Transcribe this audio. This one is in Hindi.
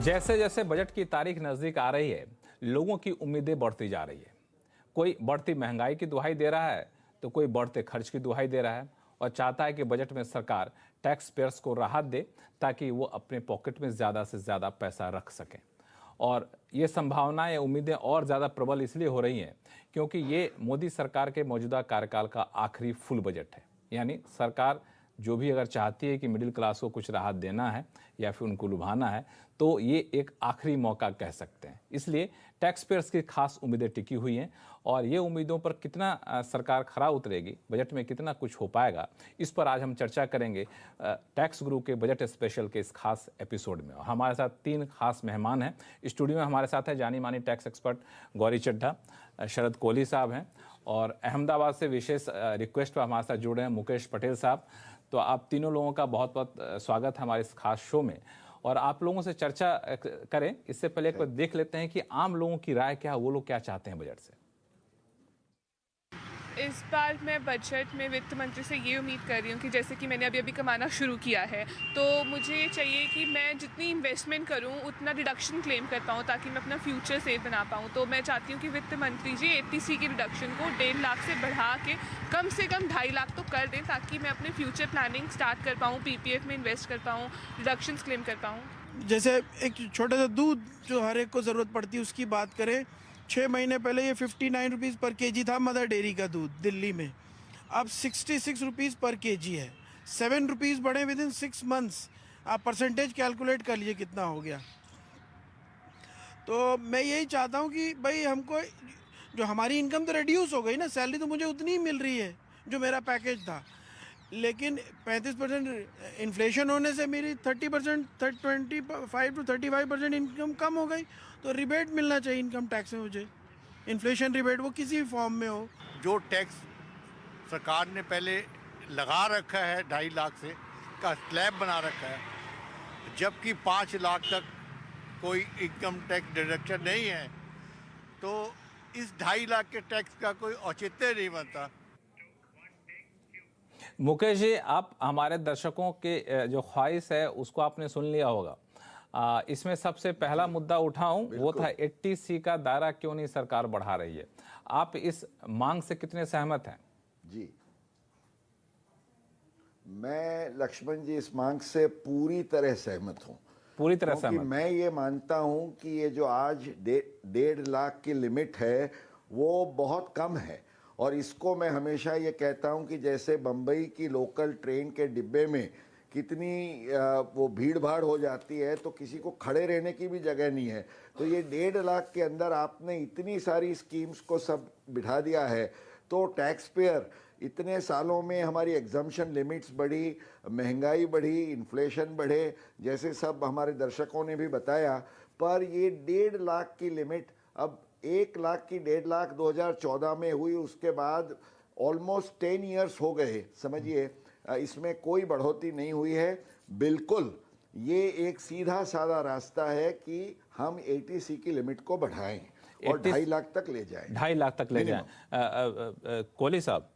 जैसे जैसे बजट की तारीख नजदीक आ रही है, लोगों की उम्मीदें बढ़ती जा रही है। कोई बढ़ती महंगाई की दुहाई दे रहा है, तो कोई बढ़ते खर्च की दुहाई दे रहा है और चाहता है कि बजट में सरकार टैक्स पेयर्स को राहत दे ताकि वो अपने पॉकेट में ज़्यादा से ज़्यादा पैसा रख सकें। और ये संभावनाएं उम्मीदें और ज़्यादा प्रबल इसलिए हो रही हैं क्योंकि ये मोदी सरकार के मौजूदा कार्यकाल का आखिरी फुल बजट है। यानी सरकार जो भी अगर चाहती है कि मिडिल क्लास को कुछ राहत देना है या फिर उनको लुभाना है, तो ये एक आखिरी मौका कह सकते हैं। इसलिए टैक्स पेयर्स की खास उम्मीदें टिकी हुई हैं और ये उम्मीदों पर कितना सरकार खरा उतरेगी, बजट में कितना कुछ हो पाएगा, इस पर आज हम चर्चा करेंगे टैक्स गुरु के बजट स्पेशल के इस खास एपिसोड में। और हमारे साथ तीन खास मेहमान हैं। स्टूडियो में हमारे साथ है जानी मानी टैक्स एक्सपर्ट गौरी चड्ढा, शरद कोहली साहब हैं, और अहमदाबाद से विशेष रिक्वेस्ट पर हमारे साथ जुड़े हैं मुकेश पटेल साहब। तो आप तीनों लोगों का बहुत बहुत स्वागत है हमारे इस खास शो में। और आप लोगों से चर्चा करें इससे पहले एक बार देख लेते हैं कि आम लोगों की राय क्या है, वो लोग क्या चाहते हैं बजट से। इस बार मैं बजट में वित्त मंत्री से ये उम्मीद कर रही हूँ कि जैसे कि मैंने अभी कमाना शुरू किया है, तो मुझे ये चाहिए कि मैं जितनी इन्वेस्टमेंट करूँ उतना डिडक्शन क्लेम कर पाऊँ ताकि मैं अपना फ्यूचर सेफ बना पाऊँ। तो मैं चाहती हूँ कि वित्त मंत्री जी 80C की डिडक्शन को 1.5 लाख से बढ़ा के कम से कम 2.5 लाख तो कर दें ताकि मैं अपने फ्यूचर प्लानिंग स्टार्ट कर पाऊँ, PPF में इन्वेस्ट कर पाऊँ, डिडक्शन क्लेम कर पाऊँ। जैसे एक छोटा सा दूध जो हर एक को ज़रूरत पड़ती है उसकी बात करें, 6 महीने पहले ये 59 रुपीज़ पर केजी था मदर डेयरी का दूध दिल्ली में, अब 66 रुपीज़ पर केजी है। 7 रुपीज़ बढ़े विद इन 6 मंथ्स। आप परसेंटेज कैलकुलेट कर लीजिए कितना हो गया। तो मैं यही चाहता हूँ कि भाई हमको जो हमारी इनकम तो रिड्यूस हो गई ना, सैलरी तो मुझे उतनी ही मिल रही है जो मेरा पैकेज था, लेकिन 35% इन्फ्लेशन होने से मेरी 30% 25 to 35% इनकम कम हो गई। तो रिबेट मिलना चाहिए इनकम टैक्स में मुझे, इन्फ्लेशन रिबेट, वो किसी भी फॉर्म में हो। जो टैक्स सरकार ने पहले लगा रखा है 2.5 लाख से का स्लैब बना रखा है, जबकि 5 लाख तक कोई इनकम टैक्स डिडक्शन नहीं है, तो इस 2.5 लाख के टैक्स का कोई औचित्य नहीं बनता। मुकेश जी, आप हमारे दर्शकों के जो ख्वाहिश है उसको आपने सुन लिया होगा। इसमें सबसे पहला मुद्दा उठाऊं वो था 80C का दायरा क्यों नहीं सरकार बढ़ा रही है। आप इस मांग से कितने सहमत हैं? जी, मैं लक्ष्मण जी इस मांग से पूरी तरह सहमत हूं। पूरी तरह सहमत। मैं ये मानता हूं कि ये जो आज 1.5 लाख की लिमिट है वो बहुत कम है, और इसको मैं हमेशा ये कहता हूं कि जैसे बम्बई की लोकल ट्रेन के डिब्बे में कितनी वो भीड़ भाड़ हो जाती है तो किसी को खड़े रहने की भी जगह नहीं है, तो ये 1.5 लाख के अंदर आपने इतनी सारी स्कीम्स को सब बिठा दिया है। तो टैक्स पेयर इतने सालों में हमारी एग्जम्पशन लिमिट्स बढ़ी, महंगाई बढ़ी, इन्फ्लेशन बढ़े, जैसे सब हमारे दर्शकों ने भी बताया, पर ये 1.5 लाख की लिमिट अब 1 लाख की 1.5 लाख 2014 में हुई, उसके बाद ऑलमोस्ट 10 ईयर्स हो गए, समझिए इसमें कोई बढ़ोतरी नहीं हुई है। बिल्कुल ये एक सीधा साधा रास्ता है कि हम 80C की लिमिट को बढ़ाएं और 2.5 लाख तक ले जाएं। 2.5 लाख तक ले जाएं। कोहली साहब,